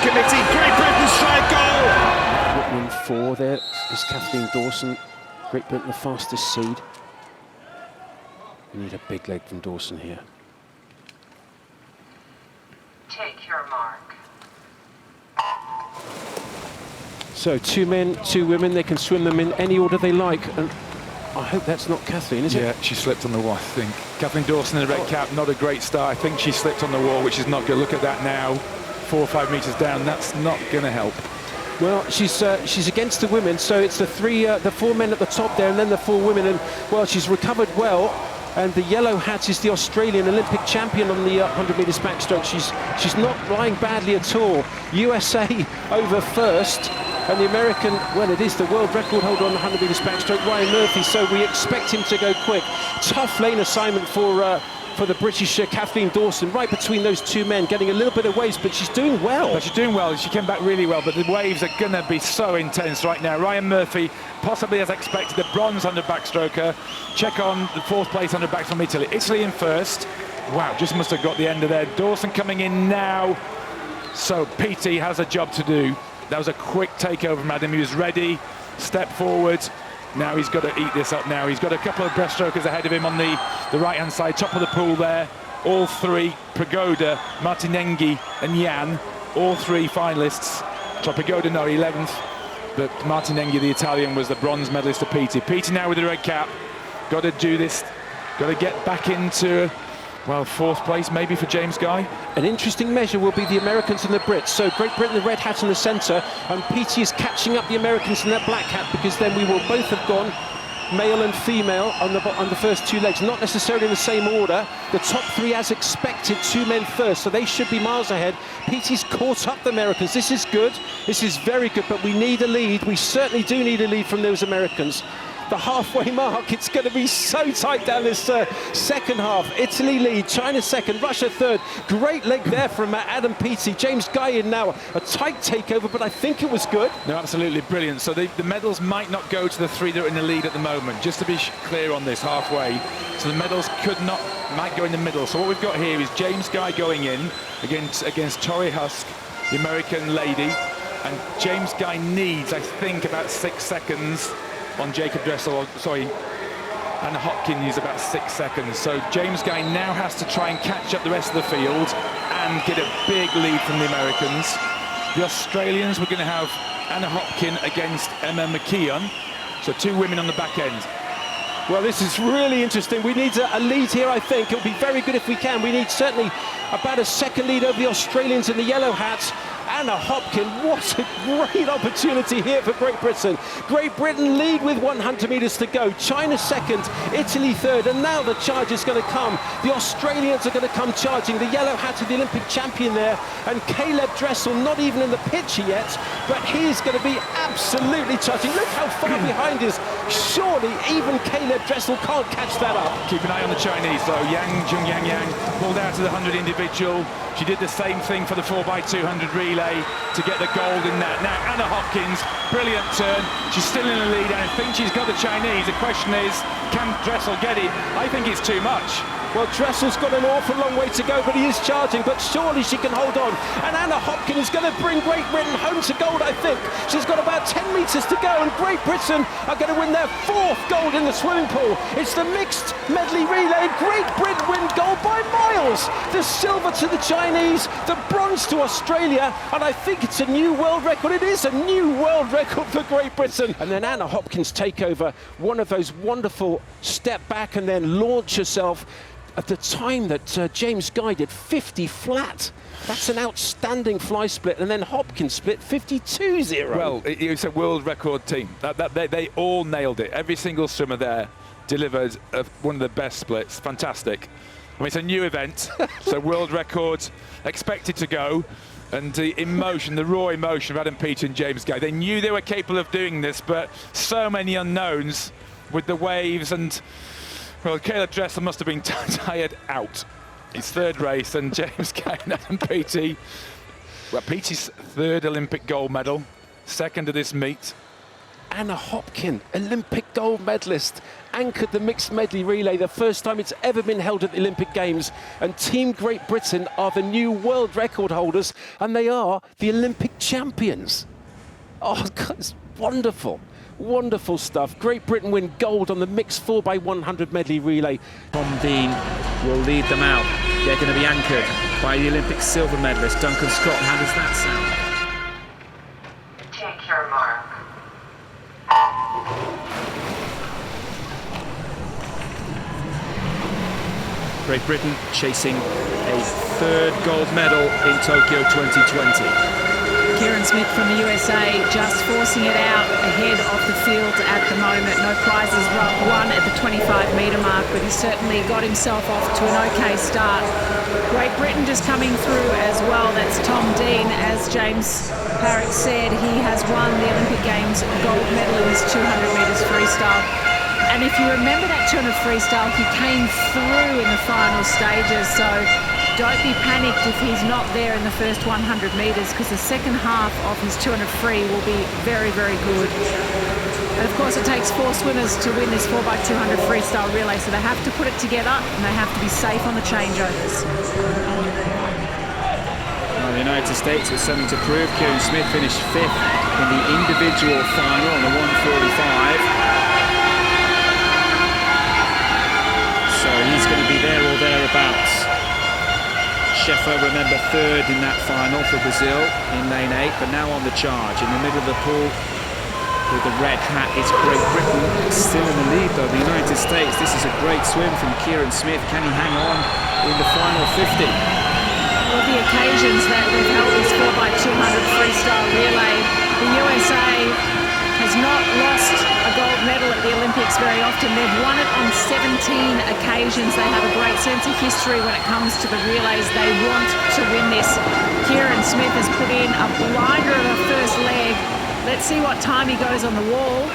committee. Great Britain strike goal. Whitman 4 there is Kathleen Dawson. Great Britain the fastest seed. We need a big leg from Dawson here. Take your mark. So 2 men, 2 women, they can swim them in any order they like. And I hope that's not Kathleen, is it? Yeah, she slipped on the wall, I think. Kathleen Dawson in the red cap, not a great start. I think she slipped on the wall, which is not good. Look at that now, 4 or 5 metres down. That's not going to help. Well, she's against the women, so it's the 4 men at the top there, and then the 4 women. And well, she's recovered well. And the yellow hat is the Australian Olympic champion on the 100 metres backstroke. She's not lying badly at all. USA over first, and the American, well, it is the world record holder on the 100 metres backstroke, Ryan Murphy. So we expect him to go quick. Tough lane assignment for the British Kathleen Dawson, right between those 2 men, getting a little bit of waves, but she's doing well. But she's doing well. She came back really well, but the waves are going to be so intense right now. Ryan Murphy, possibly as expected, the bronze 100 backstroker. Check on the 4th place 100 back from Italy. Italy in first. Wow, just must have got the end of there. Dawson coming in now. So PT has a job to do. That was a quick takeover from Adam. He was ready, step forward. Now he's got to eat this up now. He's got a couple of breaststrokers ahead of him on the right-hand side, top of the pool there. All 3, Pagoda, Martinenghi and Jan, all 3 finalists. So Pagoda, no, 11th, but Martinenghi, the Italian, was the bronze medalist of PT. PT now with the red cap. Got to do this, got to get back into, well, 4th place maybe for James Guy. An interesting measure will be the Americans and the Brits. So Great Britain, the red hat in the centre, and PT is catching up the Americans in that black hat, because then we will both have gone male and female on the first 2 legs, not necessarily in the same order. The top 3 as expected, 2 men first, so they should be miles ahead. PT's caught up the Americans. This is good, this is very good, but we need a lead. We certainly do need a lead from those Americans. The halfway mark, it's going to be so tight down this second half. Italy lead, China second, Russia third. Great leg there from Adam Peaty. James Guy in now, a tight takeover, but I think it was good. No, absolutely brilliant. So the medals might not go to the 3 that are in the lead at the moment, just to be clear on this, halfway. So the medals might go in the middle. So what we've got here is James Guy going in against Tori Husk, the American lady, and James Guy needs, I think, about 6 seconds on Jacob Dressel, and Hopkins is about 6 seconds. So James Guy now has to try and catch up the rest of the field and get a big lead from the Americans. The Australians, we're going to have Anna Hopkins against Emma McKeon. So 2 women on the back end. Well, this is really interesting. We need a lead here, I think. It'll be very good if we can. We need certainly about a second lead over the Australians in the yellow hats. Anna Hopkins, what a great opportunity here for Great Britain. Great Britain lead with 100 metres to go. China second, Italy third, and now the charge is going to come. The Australians are going to come charging. The yellow hat of the Olympic champion there, and Caleb Dressel not even in the picture yet, but he's going to be absolutely charging. Look how far behind he is. Surely even Caleb Dressel can't catch that up. Keep an eye on the Chinese though. Yang pulled out of the 100 individual. She did the same thing for the 4x200 relay to get the gold in that. Now Anna Hopkins, brilliant turn. She's still in the lead, and I think she's got the Chinese. The question is, can Dressel get it? I think it's too much. Well, Dressel's got an awful long way to go, but he is charging, but surely she can hold on. And Anna Hopkins is going to bring Great Britain home to gold, I think. She's got about 10 metres to go, and Great Britain are going to win their 4th gold in the swimming pool. It's the mixed medley relay. Great Britain win gold by miles. The silver to the Chinese, the bronze to Australia, and I think it's a new world record. It is a new world record for Great Britain. And then Anna Hopkins take over one of those wonderful step back and then launch herself at the time that James Guy did 50 flat. That's an outstanding fly split, and then Hopkins split 52.0. Well, it's a world record team. They all nailed it. Every single swimmer there delivered one of the best splits. Fantastic. I mean, it's a new event, so world record expected to go. And the emotion, the raw emotion of Adam Peaty and James Guy. They knew they were capable of doing this, but so many unknowns with the waves. And well, Caleb Dressel must have been tired out. His 3rd race, and James Guy and Adam Peaty. Well, Peaty's 3rd Olympic gold medal, 2nd of this meet. Anna Hopkin, Olympic gold medalist, anchored the mixed medley relay, the first time it's ever been held at the Olympic Games. And Team Great Britain are the new world record holders, and they are the Olympic champions. Oh, God, it's wonderful. Wonderful stuff. Great Britain win gold on the mixed 4x100 medley relay. Tom Dean will lead them out. They're going to be anchored by the Olympic silver medalist, Duncan Scott. How does that sound? Take your mark. Great Britain chasing a third gold medal in Tokyo 2020. Kieran Smith from the USA just forcing it out ahead of the field at the moment. No prizes won at the 25-metre mark, but he certainly got himself off to an okay start. Great Britain just coming through as well. That's Tom Dean. As James Parrick said, he has won the Olympic Games gold medal in his 200 metres freestyle. And if you remember that 200 freestyle, he came through in the final stages, so don't be panicked if he's not there in the first 100 metres, because the second half of his 200 free will be very, very good. And of course it takes 4 swimmers to win this 4x200 freestyle relay, so they have to put it together and they have to be safe on the changeovers. Well, the United States has something to prove. Kieran Smith finished 5th in the individual final on the 145. So he's going to be there or thereabouts. Sheffer, remember, 3rd in that final for Brazil in lane 8, but now on the charge in the middle of the pool with the red hat. It's Great Britain still in the lead though. The United States, this is a great swim from Kieran Smith. Can he hang on in the final 50? Well, the occasions that we've held this 4x200 freestyle relay, the USA has not lost a gold medal at the Olympics very often. They've won it on 17 occasions. They have a great sense of history when it comes to the relays. They want to win this. Kieran Smith has put in a blinder of a first leg. Let's see what time he goes on the wall.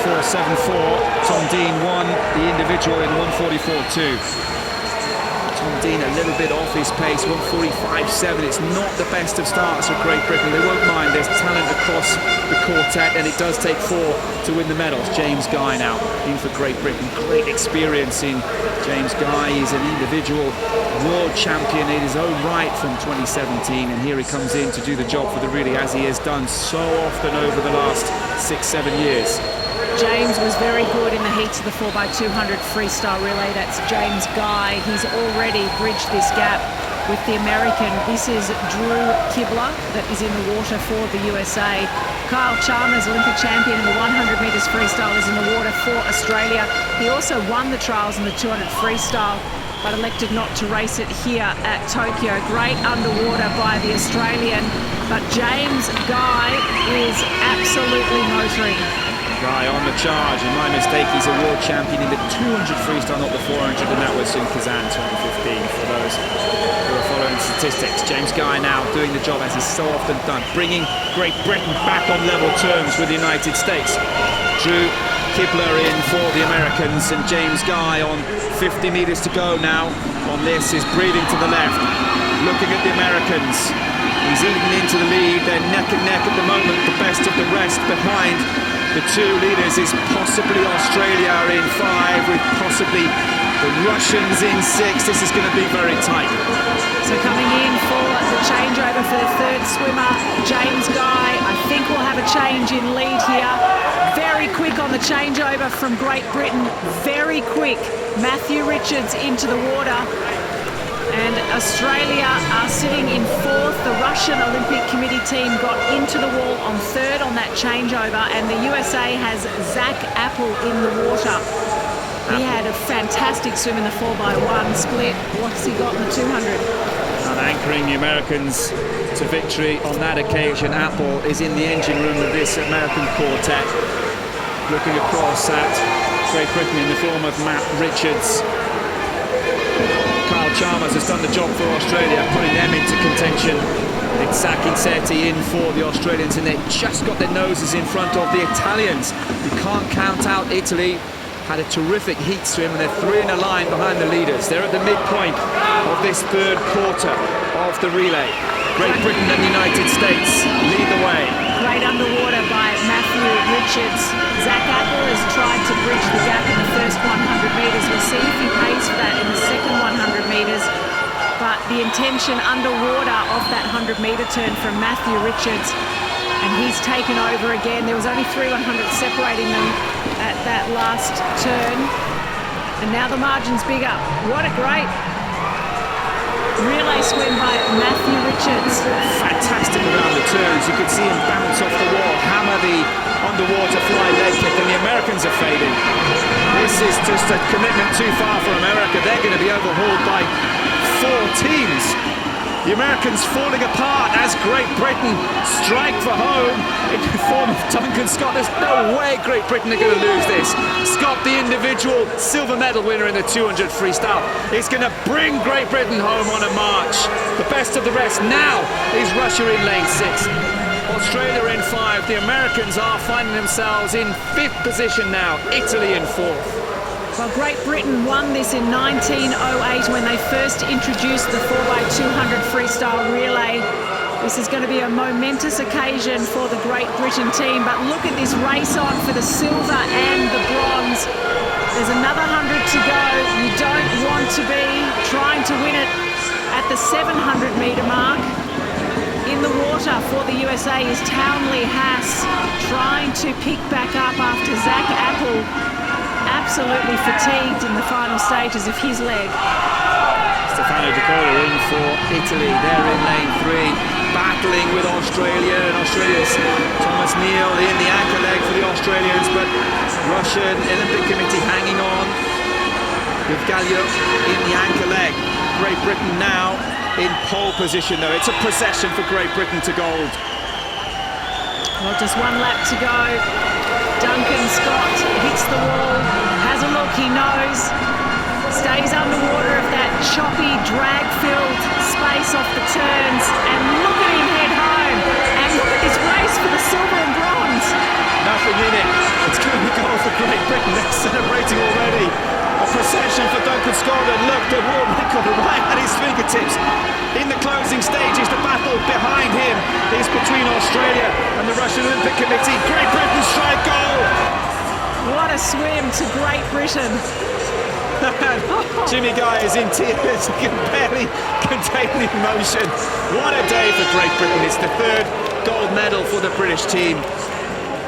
144.74. Tom Dean won the individual in 144.2. Tom Dean a little bit off his pace, 145.7. It's not the best of starts for Great Britain. They won't mind. There's talent across the quartet, and it does take 4 to win the medals. James Guy now in for Great Britain. Great experience in James Guy. He's an individual world champion in his own right from 2017, and here he comes in to do the job for the relay, as he has done so often over the last 6-7 years. James was very good in the heats of the 4x200 freestyle relay. That's James Guy. He's already bridged this gap with the American. This is Drew Kibler that is in the water for the USA. Kyle Chalmers, Olympic champion in the 100 metres freestyle, is in the water for Australia. He also won the trials in the 200 freestyle, but elected not to race it here at Tokyo. Great underwater by the Australian, but James Guy is absolutely motoring. Guy on the charge, and my mistake, he's a world champion in the 200 freestyle, not the 400, and that was in Kazan 2015 for those who are following statistics. James Guy now doing the job as he's so often done, bringing Great Britain back on level terms with the United States. Drew Kibler in for the Americans, and James Guy on 50 metres to go now on this is breathing to the left, looking at the Americans. He's eaten into the lead. They're neck and neck at the moment, the best of the rest behind. The 2 leaders is possibly Australia in 5, with possibly the Russians in 6. This is going to be very tight. So coming in for the changeover for the 3rd swimmer, James Guy. I think we'll have a change in lead here. Very quick on the changeover from Great Britain. Very quick. Matthew Richards into the water. And Australia are sitting in 4th. The Russian Olympic Committee team got into the wall on 3rd on that changeover, and the USA has Zach Apple in the water. He had a fantastic swim in the 4x1 split. What's he got in the 200? And anchoring the Americans to victory on that occasion. Apple is in the engine room of this American quartet, looking across at Great Britain in the form of Matt Richards. Kyle Chalmers has done the job for Australia, putting them into contention. It's Zach Insetti in for the Australians, and they've just got their noses in front of the Italians. You can't count out Italy. Had a terrific heat swim, and they're 3 in a line behind the leaders. They're at the midpoint of this 3rd quarter of the relay. Great Britain and the United States lead the way. Great underwater by Matthew Richards. Zach Apple has tried to bridge the gap in the first 100 metres. We'll see if he pays for that in the second 100 metres. But the intention underwater of that 100-metre turn from Matthew Richards, and he's taken over again. There was only 3 100s separating them at that last turn, and now the margin's bigger. What a great relay swim by Matthew Richards. Fantastic around the turns. You could see him bounce off the wall, hammer the underwater fly leg kick, and the Americans are fading. This is just a commitment too far for America. They're going to be overhauled by 4 teams. The Americans falling apart as Great Britain strike for home in the form of Duncan Scott. There's no way Great Britain are going to lose this. Scott, the individual silver medal winner in the 200 freestyle, is going to bring Great Britain home on a march. The best of the rest now is Russia in lane 6. Australia in 5. The Americans are finding themselves in 5th position now. Italy in 4th. Well, Great Britain won this in 1908 when they first introduced the 4x200 freestyle relay. This is going to be a momentous occasion for the Great Britain team, but look at this race on for the silver and the bronze. There's another 100 to go. You don't want to be trying to win it at the 700-metre mark. In the water for the USA is Townley Haas, trying to pick back up after Zach Apple absolutely fatigued in the final stages of his leg. Stefano Di Cola in for Italy. They're in lane 3, battling with Australia, and Australia's Thomas Neal in the anchor leg for the Australians, but Russian Olympic Committee hanging on with Galliot in the anchor leg. Great Britain now in pole position, though. It's a procession for Great Britain to gold. Well, just 1 lap to go. Duncan Scott hits the wall, has a look, he knows, stays underwater of that choppy, drag-filled space off the turns, and look at him head home, and look at this race for the silver and bronze. Nothing in it. It's going to be goal for Great Britain. They're celebrating already. A procession for Duncan Scott, and look, the world record right at his fingertips. In the closing stages, the battle behind him is between Australia and the Russian Olympic Committee. Great Britain strike goal! What a swim to Great Britain. Jimmy Guy is in tears. He can barely contain the emotion. What a day for Great Britain. It's the 3rd gold medal for the British team.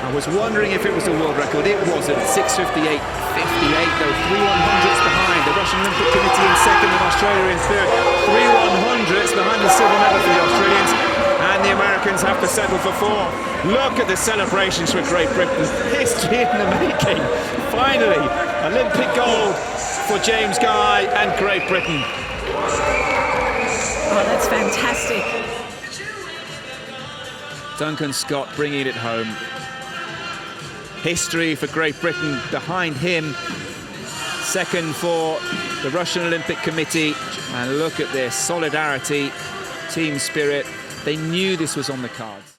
I was wondering if it was a world record. It wasn't. 6:58.58, though. 3 100s behind. The Russian Olympic Committee in 2nd and Australia in 3rd. 3 100s behind the silver medal for the Australians. And the Americans have to settle for 4. Look at the celebrations for Great Britain. History in the making. Finally, Olympic gold for James Guy and Great Britain. Oh, that's fantastic. Duncan Scott bringing it home. History for Great Britain behind him. 2nd for the Russian Olympic Committee. And look at this solidarity, team spirit. They knew this was on the cards.